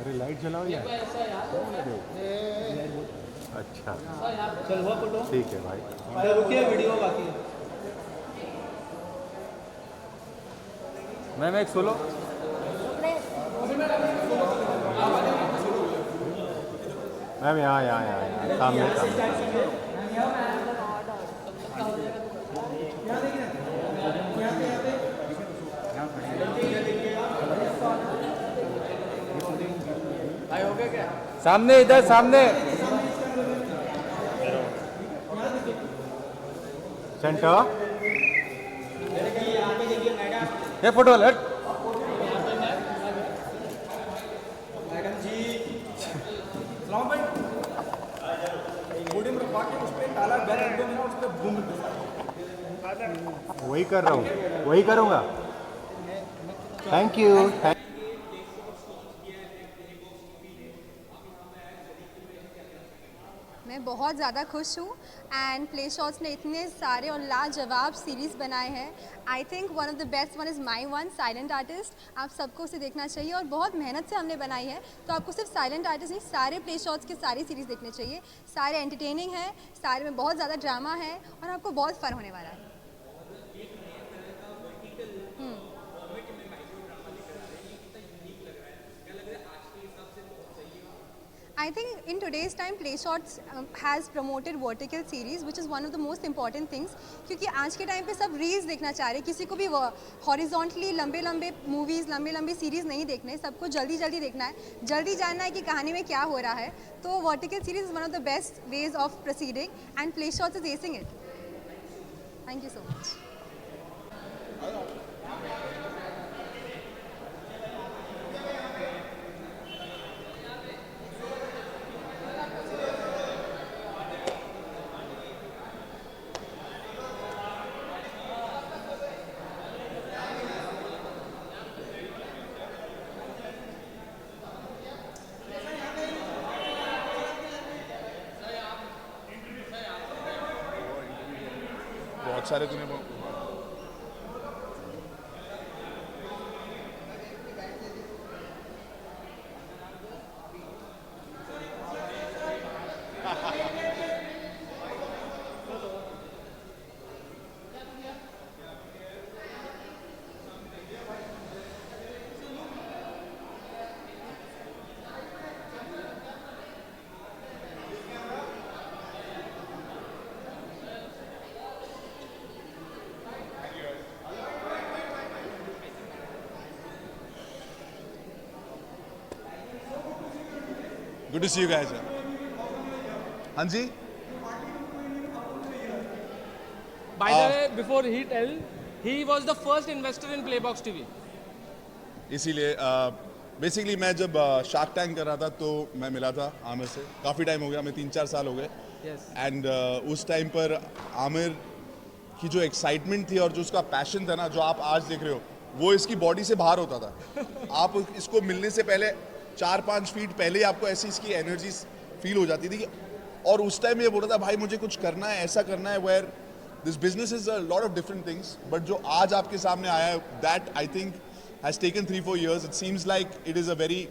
अरे लाइट जलाओ यार। अच्छा चल हुआ फोटो। ठीक है भाई। चल रुकिए, वीडियो बाकी है। मैम एक सोलो। मैम यहाँ यहाँ यहाँ यहाँ, सामने सामने। सामने इधर सामने। सेंटर ये फोटो लेट। मैडम जी सलाम भाई। पोडियम रखवा के उस पर डाला बैग रख दो, मैं उस पर बूम। वही कर रहा हूँ, वही करूँगा। Thank you. मैं बहुत ज़्यादा खुश हूँ एंड प्ले शॉट्स ने इतने सारे और लाजवाब सीरीज़ बनाए हैं। I think one of the best one is my one silent artist. आप सबको उसे देखना चाहिए और बहुत मेहनत से हमने बनाई है, तो आपको सिर्फ साइलेंट आर्टिस्ट नहीं, सारे प्ले शॉट्स के सारी सीरीज़ देखने चाहिए। सारे एंटरटेनिंग हैं, सारे में बहुत ज़्यादा ड्रामा है और आपको बहुत फ़न होने वाला है। I think in today's time, Play Shots has promoted vertical series, which is one of the most important things. क्योंकि आज के टाइम पे सब रील्स देखना चाह रहे हैं, किसी को भी हॉरिजॉन्टली लंबे लंबे मूवीज़, लंबे लंबे सीरीज़ नहीं देखने, सबको जल्दी जल्दी देखना है, जल्दी जानना है कि कहानी में क्या हो रहा है। तो vertical series is one of the best ways of proceeding and Play Shots is acing it. Thank you so much. बहुत सारे तूने good to see you guys. हाँ जी। By the way, before he tell, he was the first investor in Playbox TV. इसीलिए basically मैं जब shark tank कर रहा था तो मैं मिला था आमिर से। काफ़ी टाइम हो गया, हमें 3-4 साल हो गए। Yes. एंड उस टाइम पर आमिर की जो एक्साइटमेंट थी और जो उसका पैशन था ना, जो आप आज देख रहे हो, वो इसकी बॉडी से बाहर होता था। आप इसको मिलने से पहले 4-5 फीट पहले ही आपको ऐसी इसकी एनर्जी फील हो जाती थी। और उस टाइम ये बोल रहा था भाई मुझे कुछ करना है, ऐसा करना है, where this business is a lot of different things. But जो आज आपके सामने आया है, that I think has taken 3-4 years. It seems like it is a very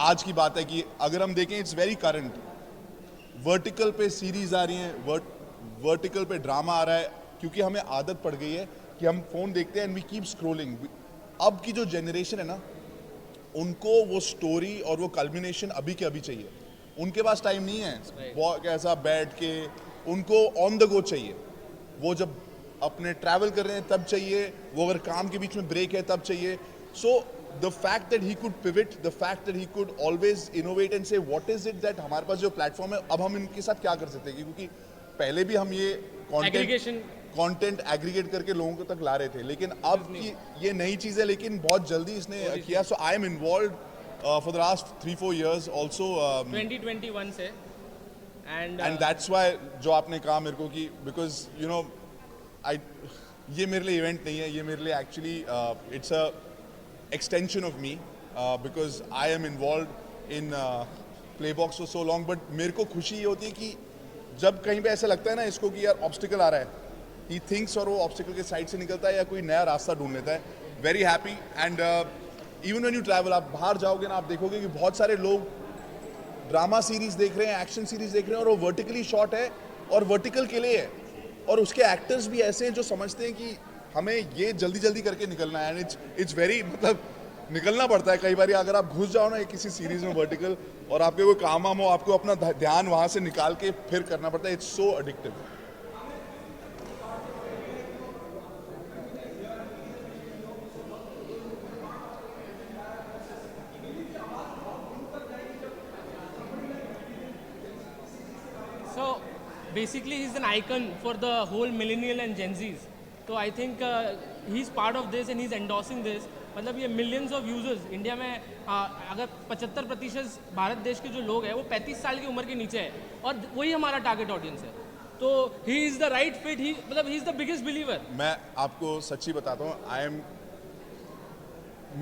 आज की बात है कि अगर हम देखें इट्स वेरी करंट। वर्टिकल पे सीरीज आ रही हैं, वर्टिकल पे ड्रामा आ रहा है, क्योंकि हमें आदत पड़ गई है कि हम फ़ोन देखते हैं एंड वी कीप स्क्रोलिंग। अब की जो जनरेशन है ना, उनको वो स्टोरी और वो कल्मिनेशन अभी के अभी चाहिए। उनके पास टाइम नहीं है वो कैसा बैठ के, उनको ऑन द गो चाहिए। वो जब अपने ट्रैवल कर रहे हैं तब चाहिए, वो अगर काम के बीच में ब्रेक है तब चाहिए। So the fact that he could pivot, the fact that he could always innovate and से व्हाट इज इट दैट हमारे पास जो प्लेटफॉर्म है, अब हम इनके साथ क्या कर सकते हैं। क्योंकि पहले भी हम ये कंटेंट एग्रीगेट करके लोगों को तक ला रहे थे, लेकिन अब की ये नई चीज़ है, लेकिन बहुत जल्दी इसने किया। So I am involve for the last 3-4 years also 2021 से एंड दैट्स वाई जो आपने कहा मेरे को कि बिकॉज यू नो आई, ये मेरे लिए इवेंट नहीं है, ये मेरे लिए actually it's a extension of me because I am involve in Playbox for so long. But मेरे को खुशी ये होती है कि जब कहीं पे ऐसा लगता है ना इसको कि यार ऑब्स्टिकल आ रहा है, ही थिंक्स और वो ऑब्स्टिकल के साइड से निकलता है या कोई नया रास्ता ढूंढ लेता है। Very happy and even when you travel, आप बाहर जाओगे ना, आप देखोगे कि बहुत सारे लोग ड्रामा सीरीज देख रहे हैं, एक्शन सीरीज देख रहे हैं, और वो वर्टिकली शॉट है और वर्टिकल के लिए है, और उसके एक्टर्स भी ऐसे हैं जो समझते हैं कि हमें ये जल्दी जल्दी करके निकलना है, एंड इट्स वेरी, मतलब निकलना पड़ता है कई बार। अगर आप घुस जाओ ना किसी सीरीज में वर्टिकल, और आपके कोई काम वाम हो, आपको अपना ध्यान वहाँ से निकाल के फिर करना पड़ता है। It's so addictive. So basically, he's an icon for the whole millennial and Gen Zs. So I think he's part of this and he's endorsing this. मतलब ये millions of users इंडिया में अगर 75% भारत देश के जो लोग हैं वो 35 साल की उम्र के नीचे है, और वही हमारा टारगेट ऑडियंस है। तो he is the right fit, मतलब he is the biggest believer। मैं आपको सच्ची बताता हूँ,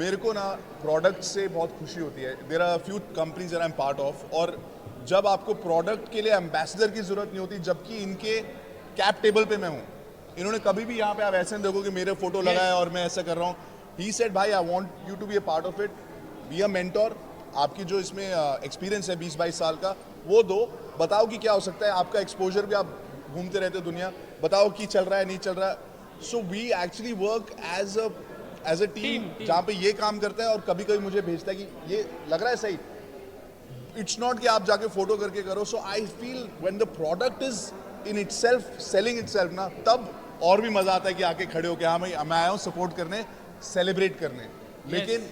मेरे को ना प्रोडक्ट से बहुत खुशी होती है। There are few companies that I am part of, और जब आपको प्रोडक्ट के लिए एम्बेसडर की जरूरत नहीं होती, जबकि इनके कैप टेबल पे मैं हूँ। इन्होंने कभी भी यहाँ पे आप ऐसे नहीं देखो कि मेरे फोटो लगा है और मैं ऐसा कर रहा हूँ। ही सेड भाई I want you to be a part of it, be a mentor. आपकी जो इसमें एक्सपीरियंस है 20-22 साल का, वो दो, बताओ कि क्या हो सकता है। आपका एक्सपोजर भी, आप घूमते रहते हो दुनिया, बताओ कि चल रहा है नहीं चल रहा है। So we actually work as a team, जहाँ पे ये काम करता है, और कभी कभी मुझे भेजता है कि ये लग रहा है सही। इट्स नॉट कि आप जाके फोटो करके करो। So I feel when the product is in itself selling itself ना, तब और भी मजा आता है कि आके खड़े हो के हाँ भाई मैं आया हूँ सपोर्ट करने, सेलिब्रेट करने। लेकिन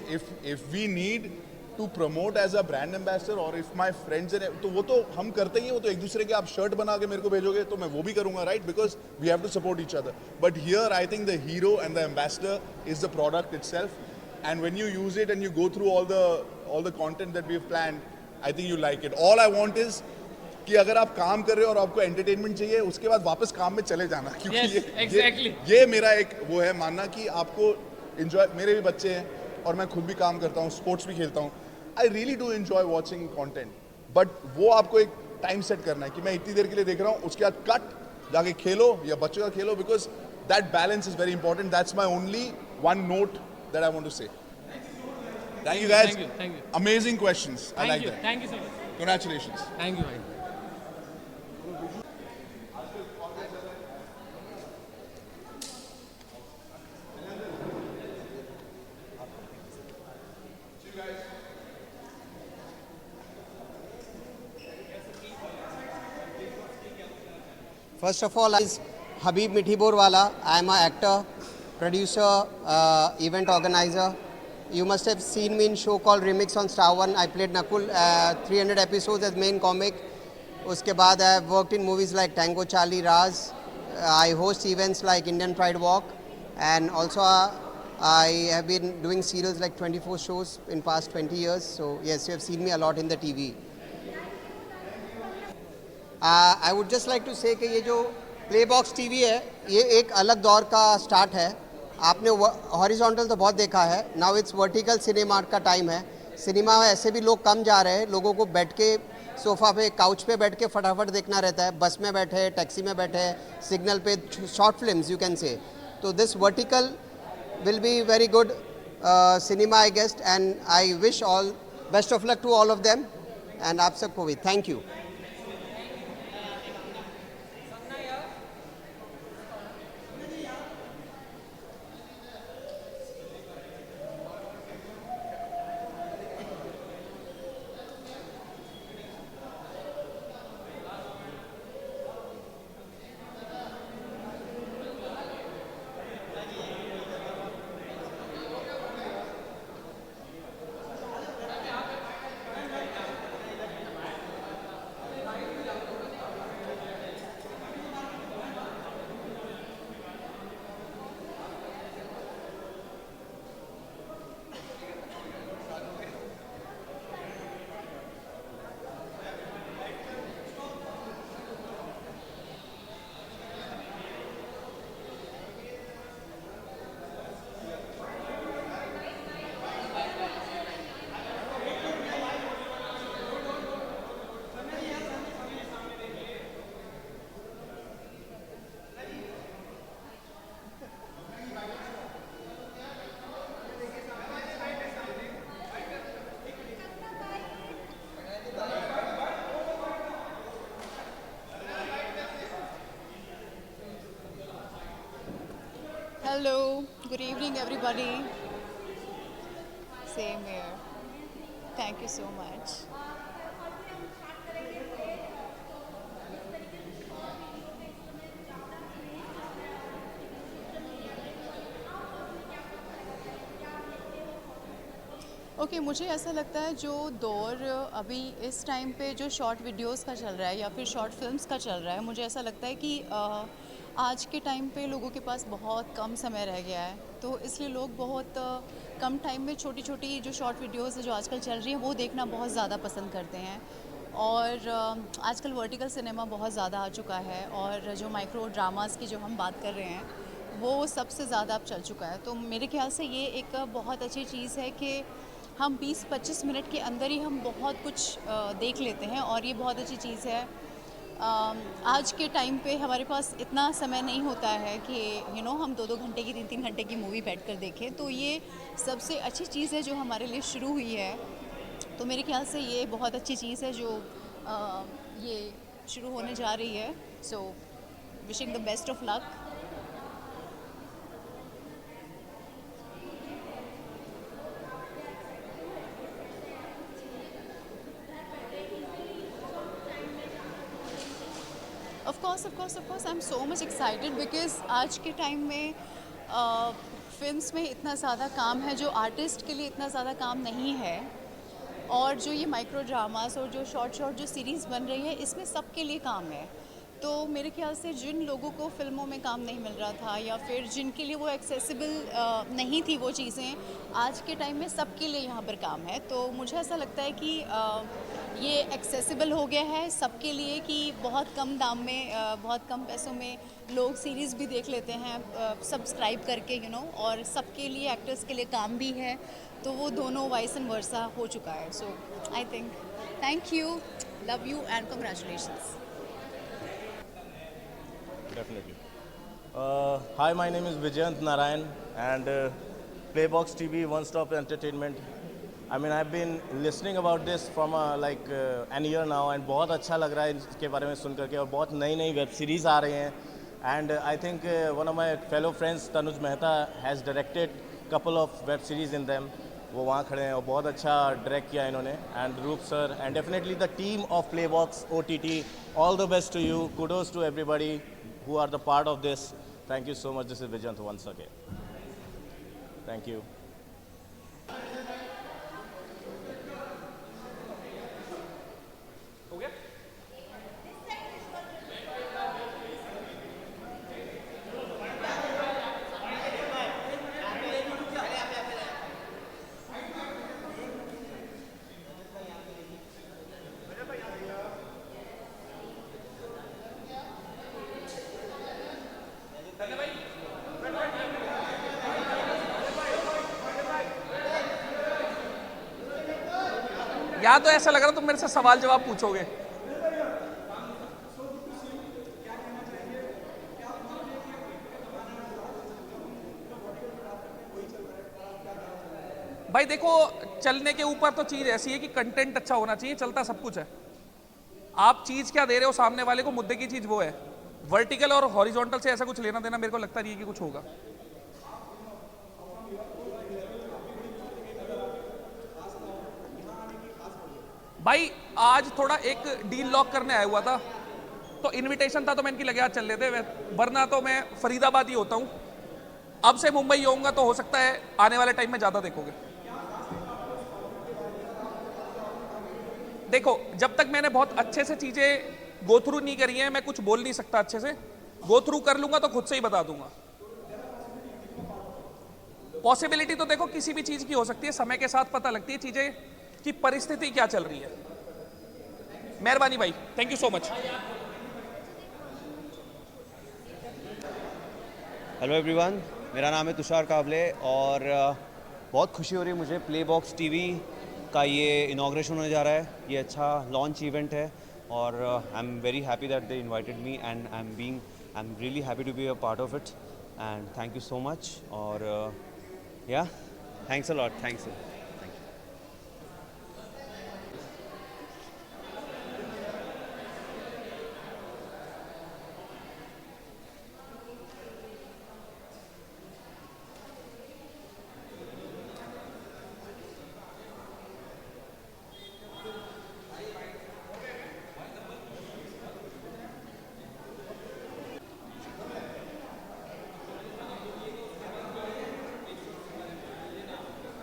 if we need to promote as a brand ambassador, और इफ माई फ्रेंड्स, तो वो तो हम करते ही हैं। वो तो एक दूसरे के आप शर्ट बना के मेरे को भेजोगे तो मैं वो भी करूंगा, right? Because we have to support each other. But here I think the hero and the ambassador is the product itself, and when you use it and you go through all the content that we have planned, I think you like it. All I want is कि अगर आप काम कर रहे हो और आपको entertainment चाहिए, उसके बाद वापस काम में चले जाना, क्योंकि exactly. ये मेरा एक वो है मानना कि आपको एंजॉय। मेरे भी बच्चे हैं और मैं खुद भी काम करता हूँ, स्पोर्ट्स भी खेलता हूँ। I really do enjoy watching content, but वो आपको एक टाइम सेट करना है कि मैं इतनी देर के लिए देख रहा हूँ, उसके बाद कट, जाके खेलो या बच्चों का खेलो, because that balance is very important. That's my only one note that I want to say. Thank you guys. Thank you. Amazing questions. I like that. Thank you so much. Congratulations. Thank you भाई। First of all, is Habib Mithiborwala. I am an actor, producer, event organizer. You must have seen me in show called Remix on Star One. I played Nakul, 300 episodes as main comic. Uske baad I have worked in movies like Tango Charlie, Raz. I host events like Indian Pride Walk, and also I have been doing serials like 24 shows in past 20 years. So yes, you have seen me a lot in the TV. I would just like to say कि ये जो प्लेबॉक्स TV है, ये एक अलग दौर का start है। आपने हॉरिजॉन्टल तो बहुत देखा है, नाउ इट्स वर्टिकल सिनेमा का टाइम है। सिनेमा में ऐसे भी लोग कम जा रहे हैं, लोगों को बैठ के सोफ़ा पे, काउच पे बैठ के फटाफट देखना रहता है। बस में बैठे, टैक्सी में बैठे, सिग्नल पे, short films you can say. तो this vertical will be very good cinema I guess, and I wish all best of luck to all of them, and आप सबको भी thank you. Hello, good evening, everybody. Same here. Thank you so much. Okay मुझे ऐसा लगता है जो दौर अभी इस टाइम पे जो शॉर्ट वीडियोस का चल रहा है या फिर शॉर्ट फिल्म्स का चल रहा है, मुझे ऐसा लगता है कि आज के टाइम पे लोगों के पास बहुत कम समय रह गया है, तो इसलिए लोग बहुत कम टाइम में छोटी छोटी जो शॉर्ट वीडियोस जो आजकल चल रही हैं वो देखना बहुत ज़्यादा पसंद करते हैं। और आजकल वर्टिकल सिनेमा बहुत ज़्यादा आ चुका है और जो माइक्रो ड्रामास की जो हम बात कर रहे हैं वो सबसे ज़्यादा अब चल चुका है। तो मेरे ख्याल से ये एक बहुत अच्छी चीज़ है कि हम 20-25 मिनट के अंदर ही हम बहुत कुछ देख लेते हैं और ये बहुत अच्छी चीज़ है। आज के टाइम पे हमारे पास इतना समय नहीं होता है कि हम 2-2 घंटे की 3-3 घंटे की मूवी बैठकर देखें, तो ये सबसे अच्छी चीज़ है जो हमारे लिए शुरू हुई है। तो मेरे ख्याल से ये बहुत अच्छी चीज़ है जो ये शुरू होने जा रही है। So wishing the best of luck. Of course, I'm so much excited because आज के टाइम में फिल्म्स में इतना ज़्यादा काम है जो आर्टिस्ट के लिए इतना ज़्यादा काम नहीं है, और जो ये माइक्रो ड्रामास और जो शॉर्ट जो सीरीज़ बन रही है इसमें सबके लिए काम है। तो मेरे ख्याल से जिन लोगों को फ़िल्मों में काम नहीं मिल रहा था या फिर जिनके लिए वो एक्सेसिबल नहीं थी वो चीज़ें, आज के टाइम में सबके लिए यहाँ पर काम है। तो मुझे ऐसा लगता है कि ये एक्सेसिबल हो गया है सबके लिए कि बहुत कम दाम में बहुत कम पैसों में लोग सीरीज़ भी देख लेते हैं सब्सक्राइब करके और सबके लिए एक्टर्स के लिए काम भी है, तो वो दोनों वाइस एंड वर्सा हो चुका है। So I think thank you, love you and congratulations. Definitely. Hi, my name is Vijayant Narayan and Playbox TV, One Stop Entertainment. I mean, I've been listening about this from like an year now, and बहुत अच्छा लग रहा है इसके बारे में सुन करके, और बहुत नई नई वेब सीरीज़ आ रही हैं। And I think one of my fellow friends, Tanuj Mehta, has directed couple of web series in them. वो वहाँ खड़े हैं और बहुत अच्छा डायरेक्ट किया इन्होंने। And Roop sir and definitely the team of Playbox OTT, all the best to you, kudos to everybody who are the part of this. Thank you so much. This is Vijayant once again. Thank you. या तो ऐसा लग रहा तुम मेरे से सवाल जवाब पूछोगे। भाई देखो, चलने के ऊपर तो चीज ऐसी है कि कंटेंट अच्छा होना चाहिए, चलता सब कुछ है। आप चीज क्या दे रहे हो सामने वाले को, मुद्दे की चीज वो है। वर्टिकल और हॉरिजॉन्टल से ऐसा कुछ लेना देना मेरे को लगता नहीं है कि कुछ होगा। भाई आज थोड़ा एक डील लॉक करने आया हुआ था, तो इनविटेशन था तो मैं इनकी लगे आज चल लेते, वरना तो मैं फरीदाबाद ही होता हूँ। अब से मुंबई होऊंगा तो हो सकता है आने वाले टाइम में ज़्यादा देखोगे। देखो, जब तक मैंने बहुत अच्छे से चीज़ें गो थ्रू नहीं करी हैं, मैं कुछ बोल नहीं सकता अच्छे से। गो थ्रू कर लूंगा तो खुद से ही बता दूंगा। पॉसिबिलिटी तो देखो किसी भी चीज़ की हो सकती है, समय के साथ पता लगती है चीज़ें कि परिस्थिति क्या चल रही है। मेहरबानी भाई, thank you so much. Hello everyone, मेरा नाम है तुषार काबले और बहुत खुशी हो रही है मुझे। प्लेबॉक्स टीवी का ये इनॉग्रेशन होने जा रहा है। ये अच्छा लॉन्च इवेंट है और I am very happy that they invited me and I am really happy to be a part of it and thank you so much. और या thanks a lot, thanks.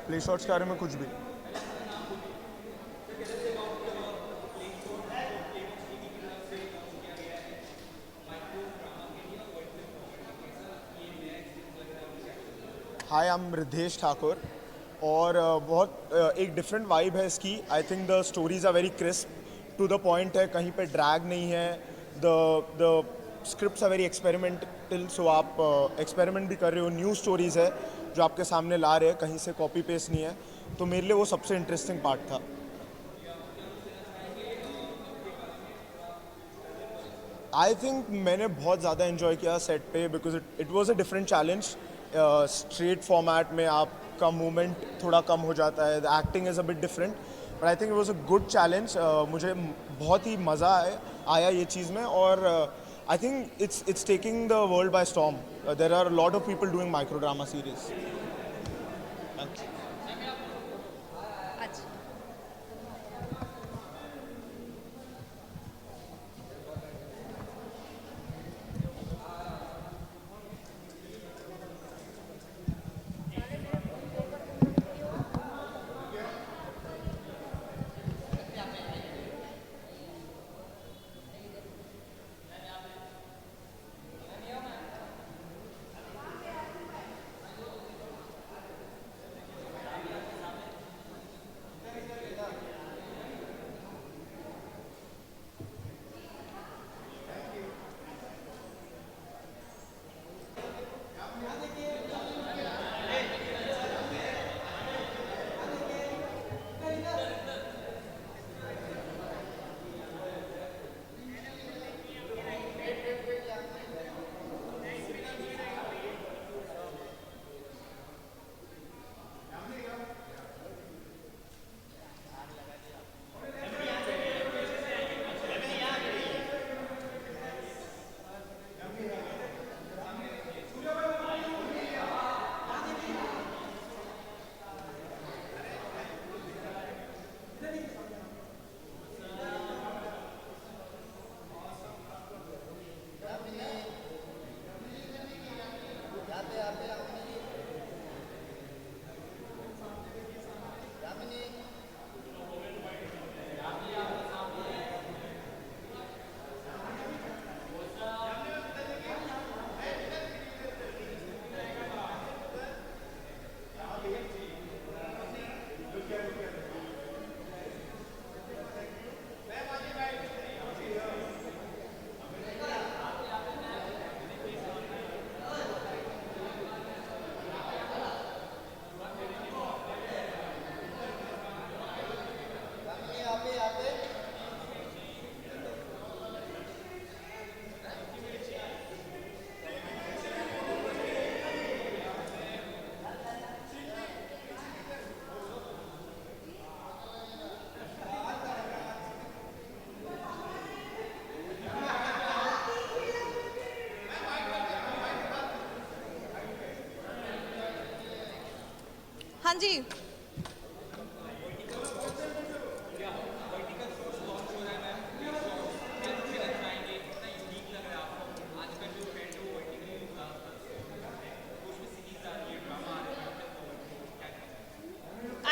Play shots के बारे में कुछ भी। Hi, I am Riddhesh Thakur और बहुत एक डिफरेंट वाइब है इसकी। I think the stories are very crisp, to the point है, कहीं पे ड्रैग नहीं है। The scripts are very experimental, सो आप एक्सपेरिमेंट भी कर रहे हो, न्यू स्टोरीज है जो आपके सामने ला रहे हैं, कहीं से कॉपी पेस्ट नहीं है। तो मेरे लिए वो सबसे इंटरेस्टिंग पार्ट था। आई थिंक मैंने बहुत ज़्यादा इन्जॉय किया सेट पे, because it was a different challenge. Straight format में आपका मूवमेंट थोड़ा कम हो जाता है, the acting is a bit different, but I think it was a good challenge. मुझे बहुत ही मज़ा आया ये चीज़ में, और I think it's taking the world by storm. There are lot of people doing micro drama series. हाँ जी,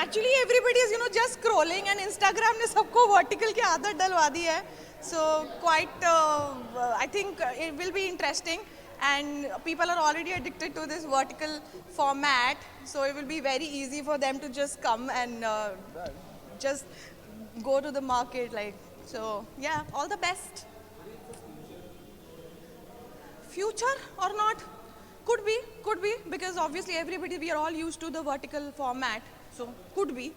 actually everybody is just scrolling and Instagram ने सबको वर्टिकल की आदत डलवा दी है, so quite I think it will be interesting and people are already addicted to this vertical format, so it will be very easy for them to just come and just go to the market, like, so yeah, all the best. Future or not, could be, because obviously everybody, we are all used to the vertical format, so could be.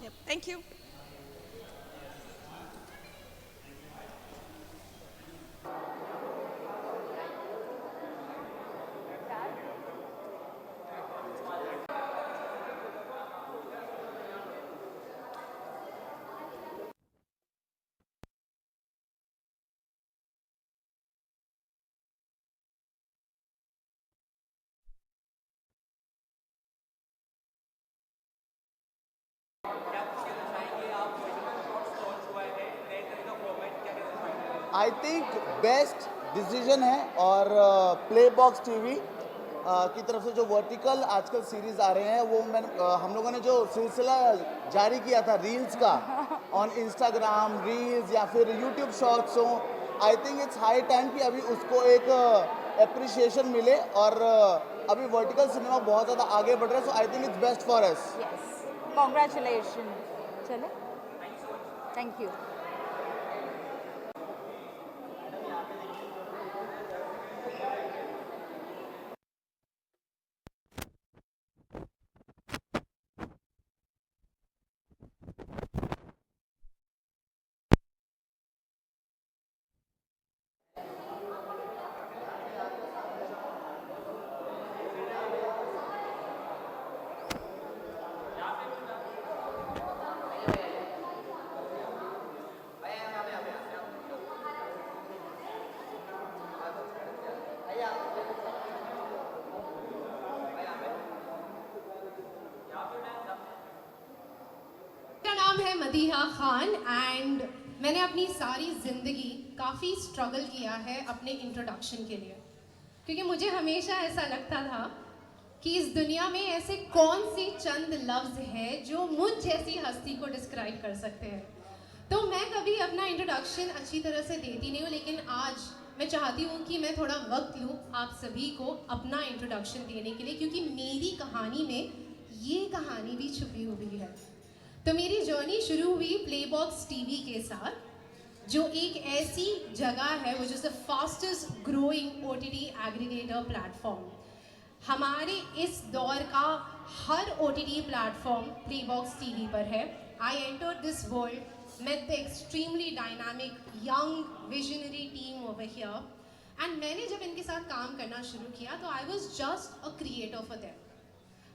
Yep, thank you. I think best decision है, और play box TV की तरफ से जो vertical आजकल series आ रहे हैं वो हम लोगों ने जो सिलसिला जारी किया था रील्स का ऑन इंस्टाग्राम रील्स या फिर यूट्यूब शॉर्ट्स हो, आई थिंक इट्स हाई टाइम कि अभी उसको एक एप्रिसिएशन मिले और अभी वर्टिकल सिनेमा बहुत ज़्यादा आगे बढ़ रहा है, so I think it's best for us. Congratulations. चले, थैंक यू। नाम है मदीहा खान एंड मैंने अपनी सारी ज़िंदगी काफ़ी स्ट्रगल किया है अपने इंट्रोडक्शन के लिए, क्योंकि मुझे हमेशा ऐसा लगता था कि इस दुनिया में ऐसे कौन सी चंद लफ्ज़ हैं जो मुझ जैसी हस्ती को डिस्क्राइब कर सकते हैं। तो मैं कभी अपना इंट्रोडक्शन अच्छी तरह से देती नहीं हूँ, लेकिन आज मैं चाहती हूँ कि मैं थोड़ा वक्त लूँ आप सभी को अपना इंट्रोडक्शन देने के लिए, क्योंकि मेरी कहानी में ये कहानी भी छुपी हुई है। तो मेरी जर्नी शुरू हुई प्लेबॉक्स टीवी के साथ, जो एक ऐसी जगह है which is the fastest growing OTT aggregator platform. हमारे इस दौर का हर OTT प्लेटफॉर्म प्लेबॉक्स टीवी पर है। I entered this world met the extremely dynamic young visionary team over here, and मैंने जब इनके साथ काम करना शुरू किया तो I was just a creator for them।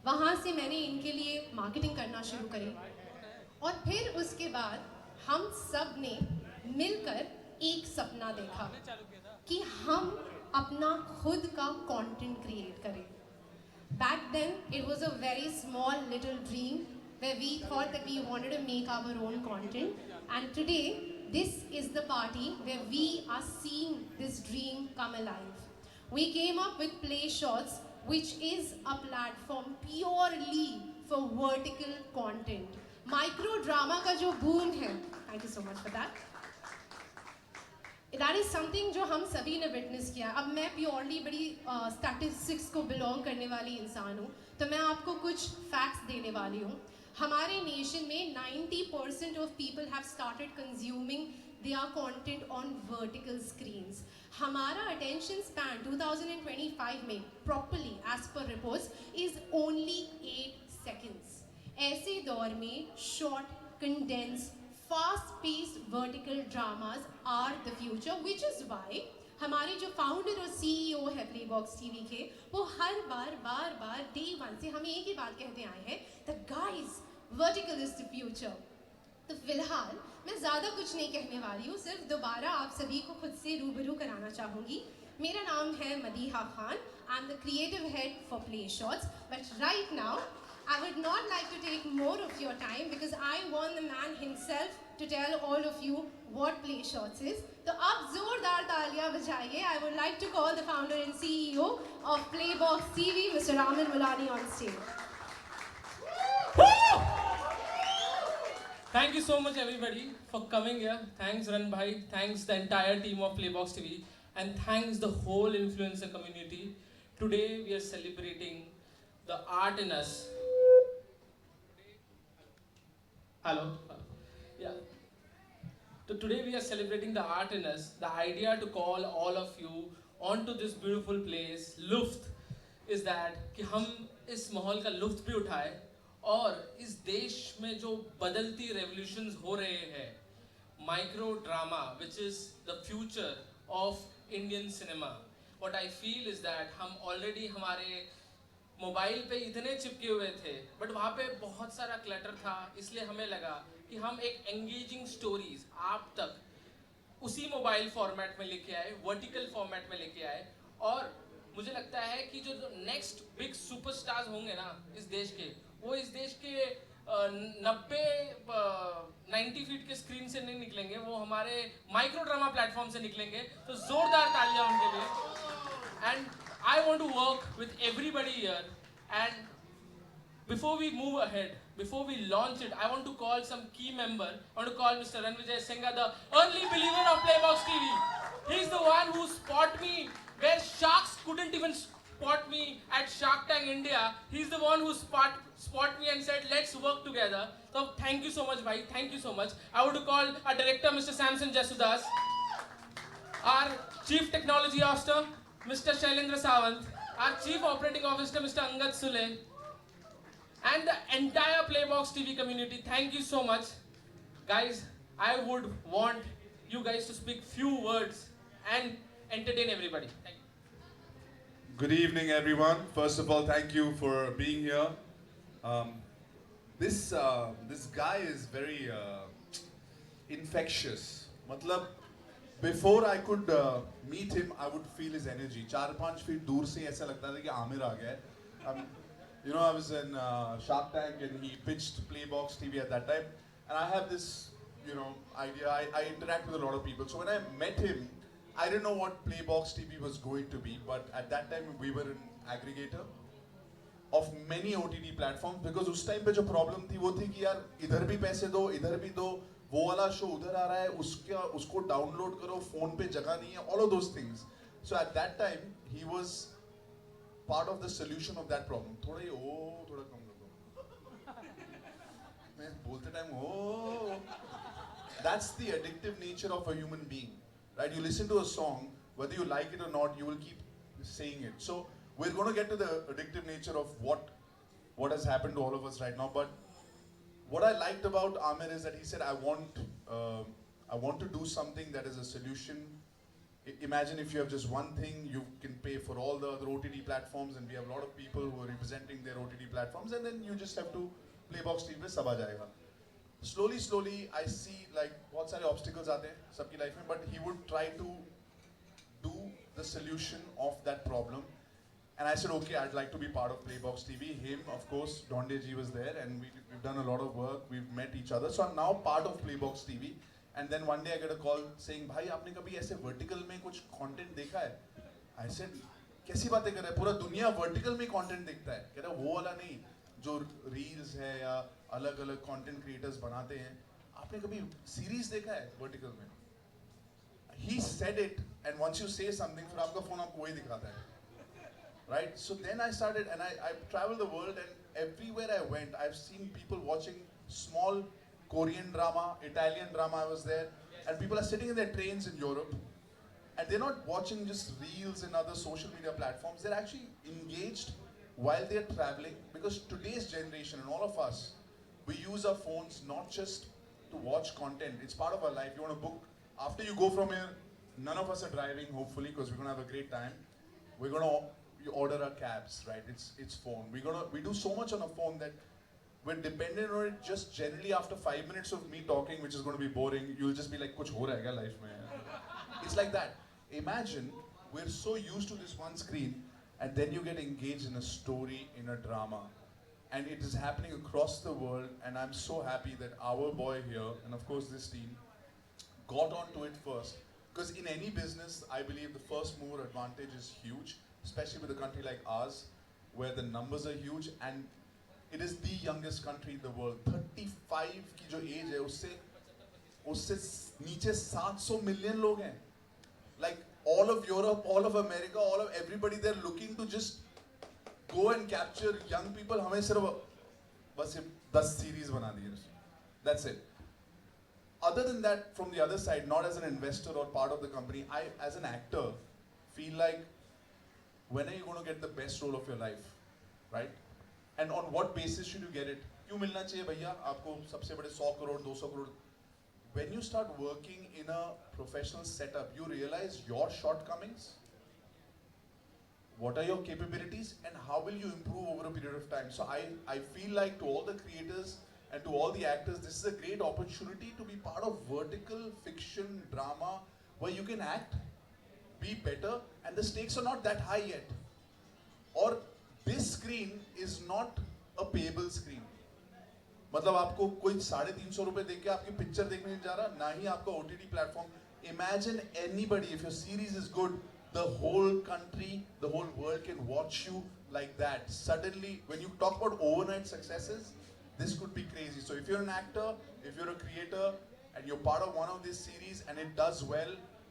वहाँ से मैंने इनके लिए मार्केटिंग करना शुरू करी और फिर उसके बाद हम सब ने मिलकर एक सपना देखा कि हम अपना खुद का कंटेंट क्रिएट करें। Back then it was a very small little dream where we thought that we wanted to make our own content, and today this is the party where we are seeing this dream come alive. We came up with Play Shots, which is a platform purely for vertical content. Micro drama का जो boom है, thank you so much for that. That is something जो हम सभी ने witness किया। अब मैं प्योरली बड़ी स्टैटिस्टिक्स को बिलोंग करने वाली इंसान हूँ, तो मैं आपको कुछ फैक्ट्स देने वाली हूँ। हमारे नेशन में 90% of people have started consuming their content on vertical screens. हमारा अटेंशन स्पैन 2025 में properly as per reports is only 8 seconds. ऐसे दौर में short condense fast-paced vertical dramas are the future, which is why हमारे जो founder और CEO है प्लेबॉक्स TV के, वो हर बार डे 1 से हमें एक ही बात कहते आए हैं, the guys, vertical is the future। तो फिलहाल मैं ज़्यादा कुछ नहीं कहने वाली हूँ, सिर्फ दोबारा आप सभी को खुद से रूबरू कराना चाहूँगी। मेरा नाम है Madiha Khan, I am the creative head for play shots, but right now I would not like to take more of your time because I want the man himself to tell all of you what Play Shots is. तो आप जोरदार तालियां बजाइए। I would like to call the founder and CEO of Playbox TV, Mr. Raman Mulani, on stage. Thank you so much everybody for coming here. Thanks Ran Bhai, thanks the entire team of Playbox TV, and thanks the whole influencer community. Today we are celebrating the art in us. Hello. Yeah. So today we are celebrating the art in us. The idea to call all of you onto this beautiful place, Luft, is that कि हम इस माहौल का लुफ्त भी उठाए और इस देश में जो बदलती रेवोल्यूशंस हो रहे हैं, micro drama, which is the future of Indian cinema. What I feel is that हम already हमारे मोबाइल पे इतने चिपके हुए थे, बट वहाँ पे बहुत सारा क्लटर था, इसलिए हमें लगा कि हम एक एंगेजिंग स्टोरीज आप तक उसी मोबाइल फॉर्मेट में लेके आए, वर्टिकल फॉर्मेट में लेके आए। और मुझे लगता है कि जो नेक्स्ट बिग सुपरस्टार्स होंगे ना इस देश के, वो इस देश के 90 फीट के स्क्रीन से नहीं निकलेंगे, वो हमारे माइक्रो ड्रामा प्लेटफॉर्म से निकलेंगे। तो जोरदार तालियां उनके लिए। And I want to work with everybody here, and before we move ahead, before we launch it, I want to call some key member. I want to call Mr. Ranvijay Singha, the early believer of Playbox TV. He's the one who spot me where sharks couldn't even spot me at Shark Tank India. He's the one who spot me and said, let's work together. So thank you so much, bhai. Thank you so much. I want to call our director, Mr. Samson Jasudas, our Chief Technology Officer, Mr. Shailendra Sawant, our Chief Operating Officer, Mr. Angad Sule, and the entire Playbox TV community. Thank you so much. Guys, I would want you guys to speak few words and entertain everybody. Thank you. Good evening, everyone. First of all, thank you for being here. This guy is very infectious. Matlab, before I could meet him, I would feel his energy. 4-5 feet दूर से ऐसा लगता था कि आमिर आ गया है. You know, I was in Shark Tank and he pitched Playbox TV at that time. And I have this, you know, idea. I interact with a lot of people. So when I met him, I didn't know what Playbox TV was going to be. But at that time, we were an aggregator of many OTT platforms. Because उस time पे जो problem थी वो थी कि यार इधर भी पैसे दो, इधर भी दो, वो वाला शो उधर आ रहा है, उसको download करो, phone पे जगह नहीं है, all of those things. So at that time, he was part of the solution of that problem. थोड़ा ये थोड़ा कम कर दो. मैं बोलते time That's the addictive nature of a human being, right? You listen to a song, whether you like it or not, you will keep saying it. So we're going to get to the addictive nature of what has happened to all of us right now. But what I liked about Aamir is that he said, I want to do something that is a solution. Imagine if you have just one thing, you can pay for all the other OTT platforms, and we have a lot of people who are representing their OTT platforms, and then you just have to Playbox TV पे सब आ जाएगा. Slowly, I see like बहुत सारे obstacles आते हैं सबकी life में, but he would try to do the solution of that problem. And I said, okay, I'd like to be part of Playbox TV. Him, of course, Donde Ji was there, and we've done a lot of work. We've met each other, so I'm now part of Playbox TV. And then one day I get a call saying, भाई आपने कभी ऐसे vertical में कुछ content देखा है? I said, कैसी बातें कर रहे हैं? पूरा दुनिया vertical में content देखता है. कह रहा वो वाला नहीं, जो reels है या अलग-अलग content creators बनाते हैं. आपने कभी series देखा है vertical में? He said it, and once you say something, फिर आपका phone आपको वही दिखाता है. Right? So then I started, and I traveled the world, and everywhere I went, I've seen people watching small Korean drama, Italian drama. I was there, and people are sitting in their trains in Europe, and they're not watching just reels and other social media platforms. They're actually engaged while they're traveling, because today's generation and all of us, we use our phones not just to watch content. It's part of our life. You want to book, after you go from here, none of us are driving, hopefully, because we're going to have a great time. We're going to order our cabs, right? It's phone. We do so much on a phone that we're dependent on it. Just generally after 5 minutes of me talking, which is going to be boring, you'll just be like, kuch ho raha hai kya life mein? It's like that. Imagine we're so used to this one screen, and then you get engaged in a story, in a drama, and it is happening across the world. And I'm so happy that our boy here, and of course this team, got onto it first. Because in any business, I believe the first mover advantage is huge, especially with a country like ours, where the numbers are huge, and it is the youngest country in the world. 35 की जो age है, उससे नीचे 700 million लोग हैं. Like all of Europe, all of America, all of everybody, they're looking to just go and capture young people. हमें सिर्फ बस 10 series बना दिए. That's it. Other than that, from the other side, not as an investor or part of the company, I, as an actor, feel like, when are you going to get the best role of your life, right? And on what basis should you get it? क्यों मिलना चाहिए भैया आपको सबसे बड़े 100 crore 200 crore? When you start working in a professional setup, you realize your shortcomings, what are your capabilities, and how will you improve over a period of time. So I feel like to all the creators and to all the actors, this is a great opportunity to be part of vertical fiction drama where you can act, be better, and the stakes are not that high yet. Or this screen is not a payable screen. मतलब आपको कोई 350 रुपए देके आपकी picture देखने नहीं जा रहा, ना ही आपका OTT platform. Imagine anybody, if your series is good, the whole country, the whole world can watch you like that. Suddenly, when you talk about overnight successes, this could be crazy. So if you're an actor, if you're a creator, and you're part of one of these series and it does well,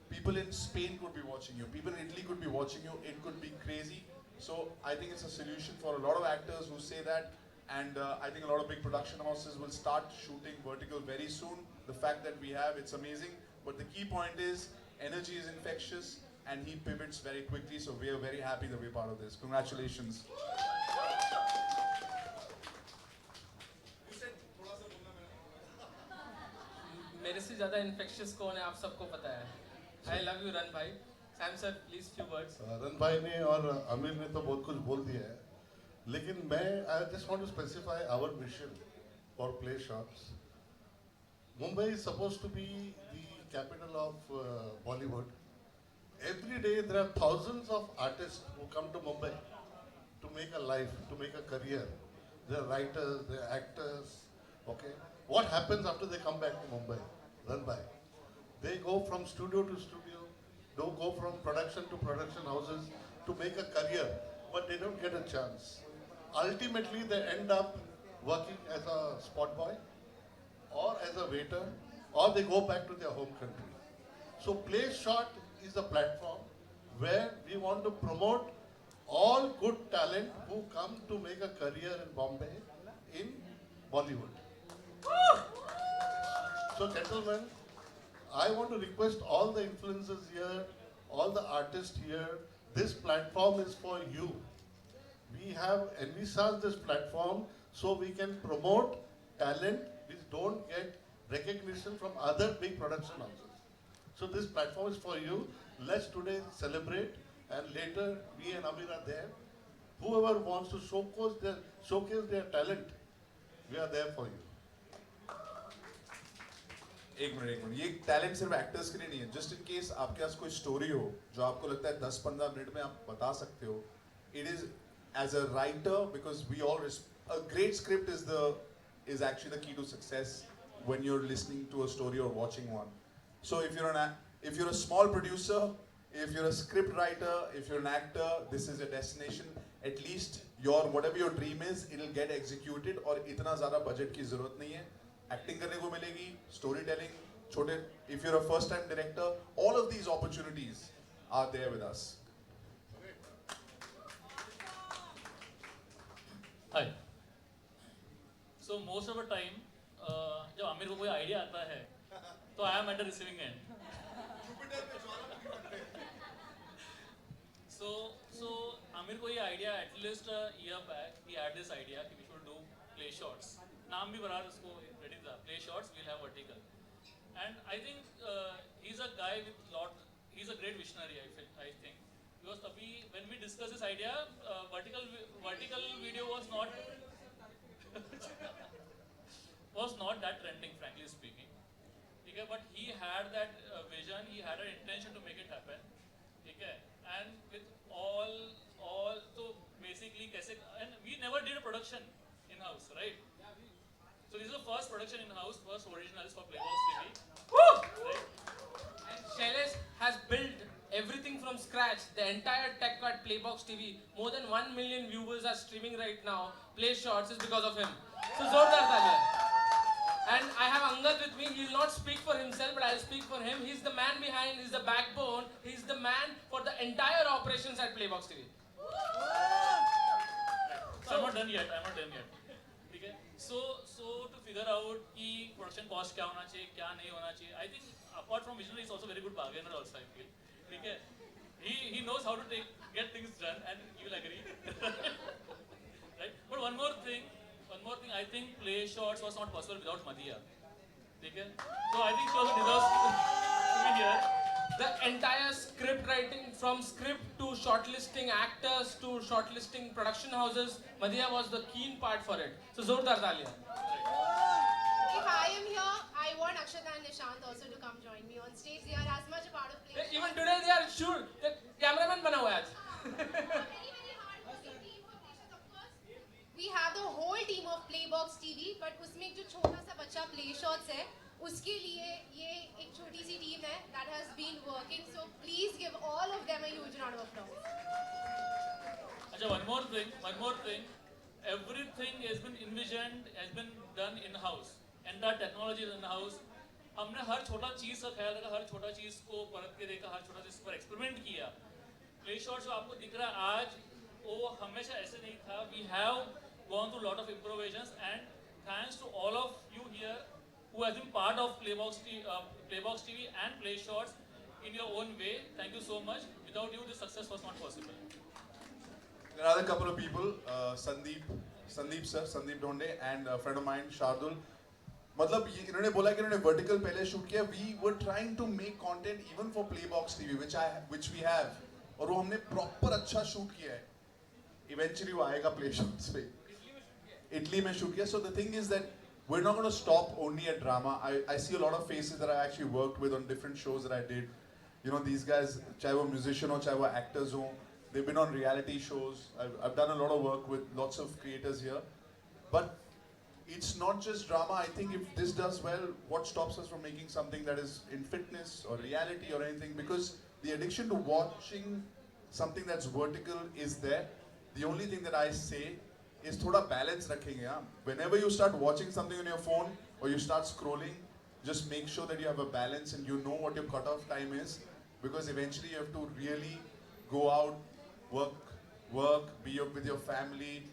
people in Spain could be watching you, people in Italy could be watching you, it could be crazy. So I think it's a solution for a lot of actors who say that, and I think a lot of big production houses will start shooting vertical very soon. The fact that we have, it's amazing. But the key point is, energy is infectious, and he pivots very quickly, so we are very happy that we're part of this. Congratulations. मेरे से ज़्यादा infectious कौन है आप सबको पता है. I love you run भाई. Sam sir please few words. Run भाई ने और अमीर ने तो बहुत कुछ बोल दिया है, लेकिन मैं I just want to specify our mission for play shots. Mumbai is supposed to be the capital of Bollywood. Every day there are thousands of artists who come to Mumbai to make a life, to make a career. They are writers, they are actors. Okay, what happens after they come back to Mumbai? Run by. They go from studio to studio, they go from production to production houses to make a career, but they don't get a chance. Ultimately, they end up working as a spot boy, or as a waiter, or they go back to their home country. So Play Shot is a platform where we want to promote all good talent who come to make a career in Bombay, in Bollywood. So gentlemen, I want to request all the influencers here, all the artists here, this platform is for you. We have envisaged this platform so we can promote talent which don't get recognition from other big production houses. So this platform is for you. Let's today celebrate, and later me and Amir are there. Whoever wants to showcase their talent, we are there for you. एक minute ये talent सिर्फ actors के लिए नहीं है. Just in case आपके पास कोई story हो जो आपको लगता है 10-15 मिनट में आप बता सकते हो. It is as a writer, because we all a great script is actually the key to success when you're listening to a story or watching one. So if you're a small producer, if you're a script writer, if you're an actor, this is your destination. At least whatever your dream is, it'll get executed. और इतना ज़्यादा budget की ज़रूरत नहीं है. Acting करने को मिलेगी, storytelling, छोटे. If you're a first-time director, all of these opportunities are there with us. Hi. So most of the time, जब आमिर को कोई आइडिया आता है, तो I am at the receiving end. So Aamir को ये idea at least a year back, he had this idea कि we should do play shots. नाम भी बराबर उसको ready था. Play shots, we'll have vertical. And I think he's a guy with he's a great visionary. I think because तभी when we discussed this idea, vertical video was not that trending, frankly speaking. Okay, but he had that vision, he had an intention to make it happen. Okay, and with all so basically and we never did a production in house, right? So this is the first production in house, first originals for Playbox TV. Right? And Shailesh has built everything from scratch, the entire tech at Playbox TV. More than 1 million viewers are streaming right now. Play Shots is because of him. So zordar taaliyan. And I have Angad with me. He will not speak for himself, but I will speak for him. He's the man behind, he's the backbone, he's the man for the entire operations at Playbox TV. So I'm not done yet. Okay? So to figure out कि production cost क्या होना चाहिए, क्या नहीं होना चाहिए. I think apart from visionary, he's also very good bargainer also, I feel. Okay? He knows how to get things done, and you will agree. Right? But one more thing, I think Play Shots was not possible without Madhya. Okay? So I think she also deserves to be here. The entire script writing, from script to shortlisting actors to shortlisting production houses, Madhya was the keen part for it. So zordar taaliyan. If I am here, I want Akshata and Nishant also to come join me on stage. They are as much a part of Play. Even today they are sure. The cameraman bana hua hai aaj. We have the whole team of Playbox TV, but उसमें एक जो छोटा सा बच्चा Play Shots है, उसके लिए ये एक छोटी सी टीम है that has been working, so please give all of them a huge round of applause. अच्छा, one more thing. Everything has been envisioned, has been done in-house. Entire technology is in-house. हमने हर छोटा चीज़ का ख्याल रखा, हर छोटा चीज़ को परख के देखा, हर छोटा चीज़ पर एक्सपेरिमेंट किया. प्ले शॉट जो आपको दिख रहा है आज, वो हमेशा ऐसे नहीं था. We have gone through lot of improvisations, and thanks to all of you here who has been part of Playbox TV and Play Shots in your own way. Thank you so much. Without you, this success was not possible. There are a couple of people, Sandeep Dhonde, and a friend of mine, Shardul. मतलब इन्होंने बोला कि इन्होंने vertical पहले shoot किया. We were trying to make content even for Playbox TV, which we have, और वो हमने proper अच्छा shoot किया है. Eventually वो आएगा Play Shots पे. इटली में shoot किया. So the thing is that we're not going to stop only at drama. I see a lot of faces that I actually worked with on different shows that I did. You know, these guys, चाहे वो musician हो, चाहे वो actors हो. They've been on reality shows. I've done a lot of work with lots of creators here. But it's not just drama. I think if this does well, what stops us from making something that is in fitness or reality or anything? Because the addiction to watching something that's vertical is there. The only thing that I say is thoda balance rakhenge. Yeah? Whenever you start watching something on your phone or you start scrolling, just make sure that you have a balance and you know what your cutoff time is. Because eventually you have to really go out, work, be with your family,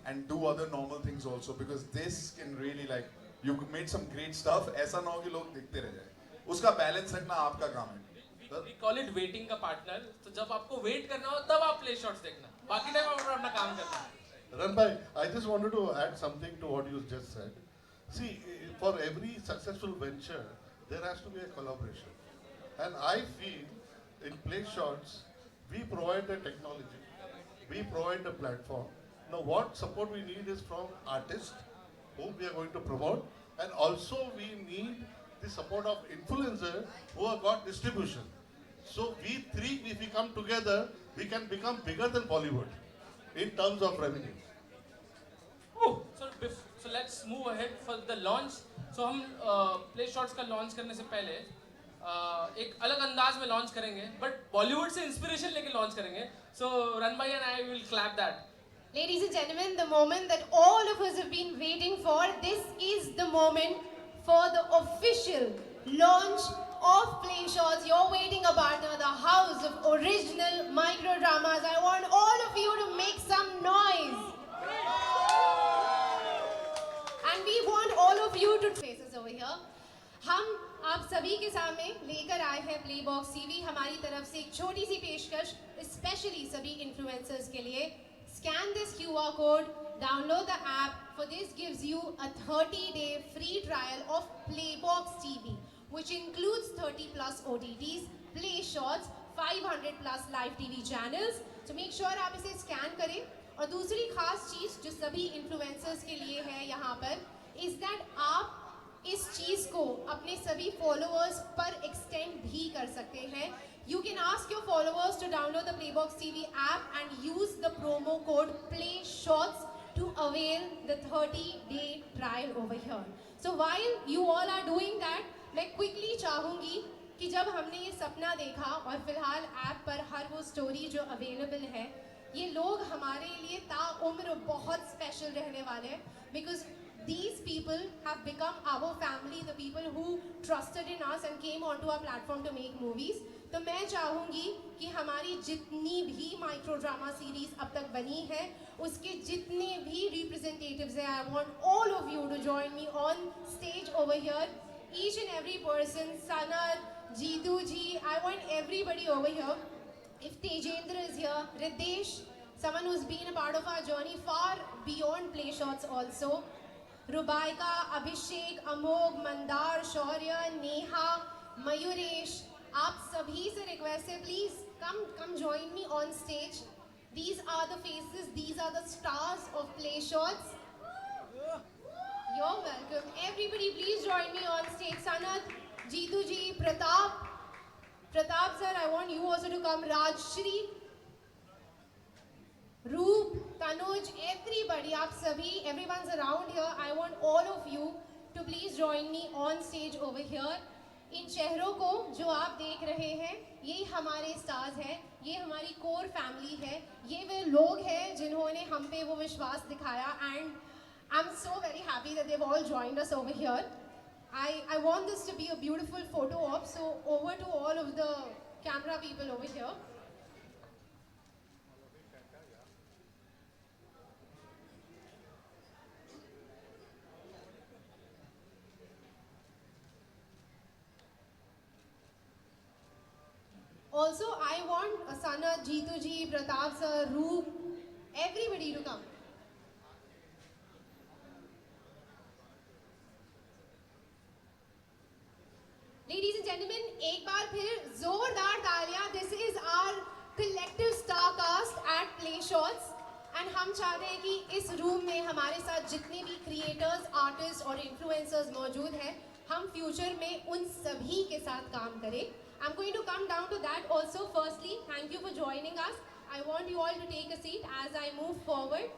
and do other normal things also, because this can really, like, you made some great stuff. ऐसा ना हो कि लोग देखते रह जाए. उसका balance रखना आपका काम है. We call it waiting का partner. तो जब आपको wait करना हो तब आप play shots देखना. बाकी टाइम आप अपना काम करना. Ranbhai, I just wanted to add something to what you just said. See, for every successful venture, there has to be a collaboration. And I feel in Play Shots, we provide the technology, we provide the platform. Now what support we need is from artists whom we are going to promote, and also we need the support of influencers who have got distribution. So we three, if we come together, we can become bigger than Bollywood in terms of revenue. So let's move ahead for the launch. So हम Play Shots का launch करने से पहले एक अलग अंदाज में launch करेंगे, but Bollywood से inspiration लेके launch करेंगे. So Ranbhai and I will clap that. Ladies and gentlemen, the moment that all of us have been waiting for, this is the moment for the official launch of Play Shots. You're waiting about the house of original micro dramas. I want all of you to make some noise. And we want all of you to faces over here. हम आप सभी के सामने लेकर आए हैं Playbox TV. हमारी तरफ से एक छोटी सी पेशकश, especially सभी influencers के लिए. Scan this QR code, download the app. For this gives you a 30-day free trial of Playbox TV, which includes 30 plus OTTs, Play Shots, 500 plus live TV channels. So make sure आप इसे scan करें. और दूसरी खास चीज़ जो सभी influencers के लिए है यहाँ पर, is that आप इस चीज़ को अपने सभी followers पर extend भी कर सकते हैं. You can ask your followers to download the Playbox TV app and use the promo code PLAYSHOTS to avail the 30-day trial over here. So while you all are doing that, मैं quickly चाहूँगी कि जब हमने ये सपना देखा और फिलहाल ऐप पर हर वो स्टोरी जो अवेलेबल है, ये लोग हमारे लिए ताउम्र बहुत स्पेशल रहने वाले हैं, because these people have become our family, the people who trusted in us and came onto our platform to make movies. तो मैं चाहूँगी कि हमारी जितनी भी माइक्रो ड्रामा सीरीज अब तक बनी है, उसके जितने भी representatives हैं, I want all of you to join me on stage over here. Each and every person, Sanad, Jeetu ji, I want everybody over here. If Tejendra is here, Ridesh, someone who's been a part of our journey far beyond Play Shots also. Rubaika, Abhishek, Amog, Mandar, Shaurya, Neha, Mayuresh, आप सभी से request है, please come join me on stage. These are the faces, these are the stars of Play Shots. You're welcome. Everybody please join me on stage. Sanat, Jeetu ji, Pratap sir, I want you also to come. Rajshri, Roop, Tanuj, everybody, आप सभी, everyone's around here. I want all of you to please join me on stage over here. इन चेहरों को जो आप देख रहे हैं, ये हमारे स्टार्स हैं, ये हमारी कोर फैमिली है, ये वे लोग हैं जिन्होंने हम पे वो विश्वास दिखाया. And I'm so very happy that they've all joined us over here. I want this to be a beautiful photo op, so over to all of the camera people over here. Also, I want Sanat, Jeetu ji, Pratap sir, Roop, everybody to come. Ladies and gentlemen, एक बार फिर जोरदार तालियां. This is our collective star cast at Play Shots. And हम चाहते हैं कि इस room में हमारे साथ जितने भी creators, artists और influencers मौजूद हैं, हम future में उन सभी के साथ काम करें. I'm going to come down to that also. Firstly, thank you for joining us. I want you all to take a seat as I move forward.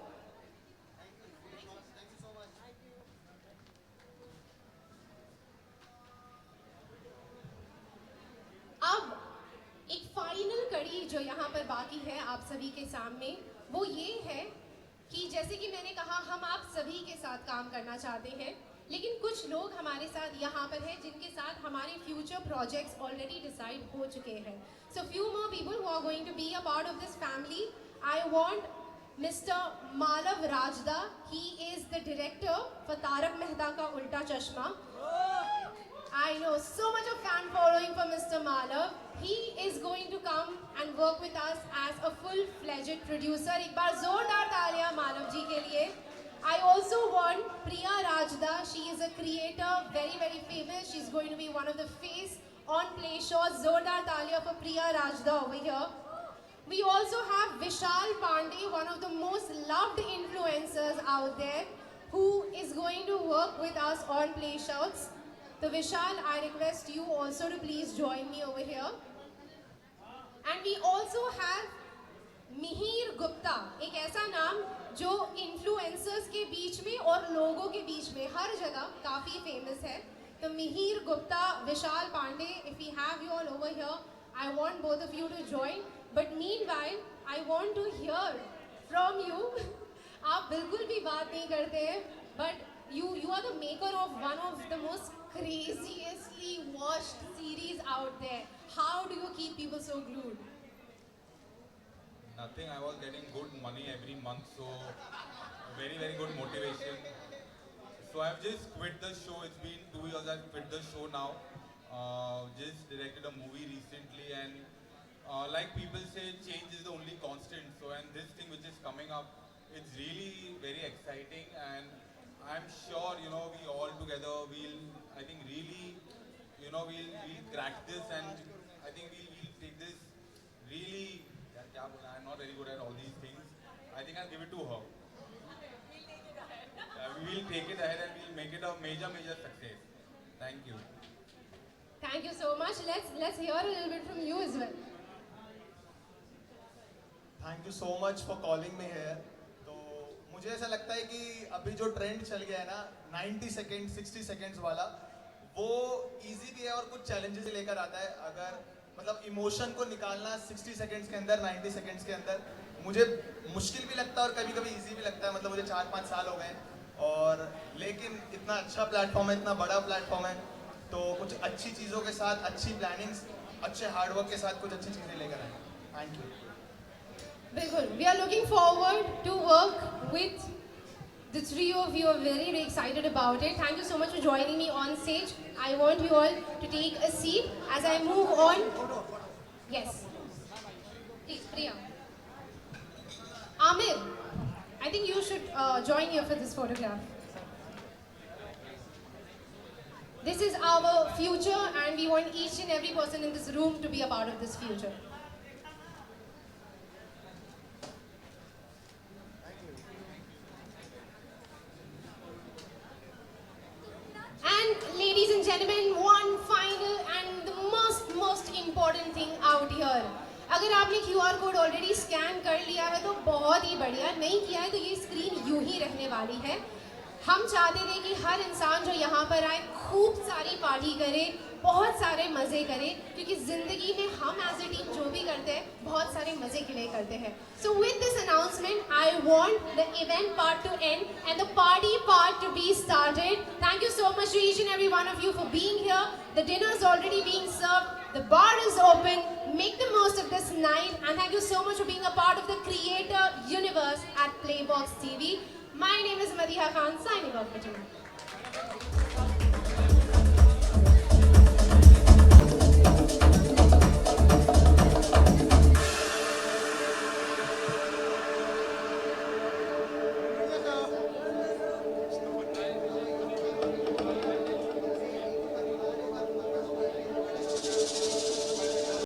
अब एक फाइनल कड़ी जो यहाँ पर बाकी है आप सभी के सामने, वो ये है कि जैसे कि मैंने कहा, हम आप सभी के साथ काम करना चाहते हैं, लेकिन कुछ लोग हमारे साथ यहाँ पर हैं जिनके साथ हमारे फ्यूचर प्रोजेक्ट्स ऑलरेडी डिसाइड हो चुके हैं. So few more people who are going to be a part of this family. I want mister Malav Rajda. He is the director for Taarak Mehta Ka Ooltah चश्मा. I know so much of fan following for Mr. Malav. He is going to come and work with us as a full-fledged producer. एक बार जोरदार तालियां मालव जी के लिए. I also want Priya Rajda. She is a creator, very, very famous. She's going to be one of the face on Play Shots. Zordar talia for Priya Rajda over here. We also have Vishal Pandey, one of the most loved influencers out there, who is going to work with us on Play Shots. So Vishal, I request you also to please join me over here. And we also have Mihir Gupta, एक ऐसा नाम जो influencers के बीच में और लोगों के बीच में हर जगह काफ़ी फेमस है. तो मिहिर गुप्ता, विशाल Pandey, if we have you all over here, I want both of you to join. But meanwhile, I want to hear from you. आप बिल्कुल भी बात नहीं करते हैं, but you are the maker of one of the most craziously watched series out there. How do you keep people so glued? Nothing. I was getting good money every month, so very, very good motivation. So I've just quit the show. It's been 2 years I've quit the show now. Just directed a movie recently, and like people say, change is the only constant. So and this thing which is coming up, it's really very exciting, and I'm sure we all together I think really we'll crack this, and I think we'll take this really. I'm not very good at all these things. I think I'll give it to her. We'll take it ahead and we'll make it a major success. Thank you. Thank you so much. Let's hear a little bit from you as well. Thank you so much for calling me here. तो मुझे ऐसा लगता है कि अभी जो trend चल गया है ना 90 सेकेंड 60 सेकेंड्स वाला, वो इजी भी है और कुछ चैलेंजेस लेकर आता है. अगर मतलब इमोशन को निकालना 60 सेकेंड्स के अंदर, 90 सेकेंड्स के अंदर, मुझे मुश्किल भी लगता है और कभी कभी इजी भी लगता है. मतलब मुझे 4-5 साल हो गए, और लेकिन इतना अच्छा प्लेटफॉर्म है, इतना बड़ा प्लेटफॉर्म है, तो कुछ अच्छी चीज़ों के साथ, अच्छी प्लानिंग्स, अच्छे हार्डवर्क के साथ कुछ अच्छी चीज़ें लेकर आए. Thank you. बिल्कुल. We are looking forward to work with the three of you. Are very, very excited about it. Thank you so much for joining me on stage. I want you all to take a seat as I move on. Yes. Please, Priya. Amir, I think you should join here for this photograph. This is our future, and we want each and every person in this room to be a part of this future. And ladies and gentlemen, one final and the most important thing out here. अगर आपने QR code already scan कर लिया है तो बहुत ही बढ़िया. नहीं किया है तो ये स्क्रीन यूं ही रहने वाली है. हम चाहते थे कि हर इंसान जो यहाँ पर आए खूब सारी पार्टी करे, बहुत सारे मज़े करे, क्योंकि ज़िंदगी में हम एज ए टीम जो भी करते हैं बहुत सारे मज़े के लिए करते हैं. So with this announcement, I want the event part to end and the party part to be started. Thank you so much to each and every one of you for being here. The dinner is already being served. The bar is open. Make the most of this night, and thank you so much for being a part of the creator universe at Playbox TV. My name is Madiha Khan, signing off for tonight.